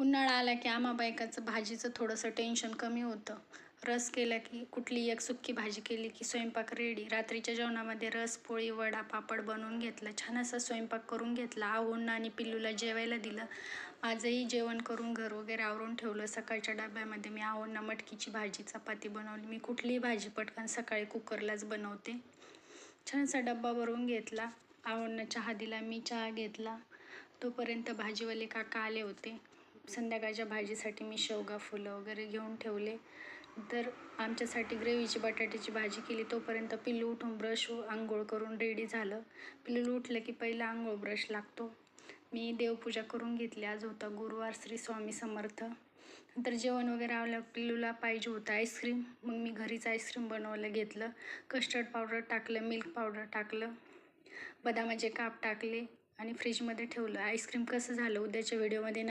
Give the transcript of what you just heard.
उन्हाळा आला की आम्हा बायकाचं भाजीचं थोडंसं टेन्शन कमी होतं. रस केला की कुठली एक सुक्की भाजी केली की स्वयंपाक रेडी. रात्रीच्या जेवणामध्ये रस, पोळी, वडा, पापड बनवून घेतला. छान असा स्वयंपाक करून घेतला. आहोंना आणि पिल्लूला जेवायला दिलं. माझंही जेवण करून घर वगैरे आवरून ठेवलं. सकाळच्या डब्यामध्ये मी आहोंना मटकीची भाजी, चपाती बनवली. मी कुठलीही भाजी पटकन सकाळी कुकरलाच बनवते. छान असा डब्बा भरून घेतला. आहोंना चहा दिला, मी चहा घेतला. तोपर्यंत भाजीवाले काका आले होते. संध्याकाळच्या भाजीसाठी मी शेवगा, फुलं वगैरे घेऊन ठेवले. तर आमच्यासाठी ग्रेव्हीची बटाट्याची भाजी केली. तोपर्यंत पिल्लू उठून ब्रश आंघोळ करून रेडी झालं. पिल्लू उठलं की पहिला आंघोळ ब्रश लागतो. मी देवपूजा करून घेतली. आज होता गुरुवार, श्री स्वामी समर्थ. नंतर जेवण वगैरे आवलं. पिल्लूला पाहिजे होतं आईस्क्रीम, मग मी घरीच आईस्क्रीम बनवायला घेतलं. कस्टर्ड पावडर टाकलं, मिल्क पावडर टाकलं, बदामाचे काप टाकले आणि फ्रीजमध्ये ठेवलं. आईस्क्रीम कसं झालं उद्याच्या व्हिडिओमध्ये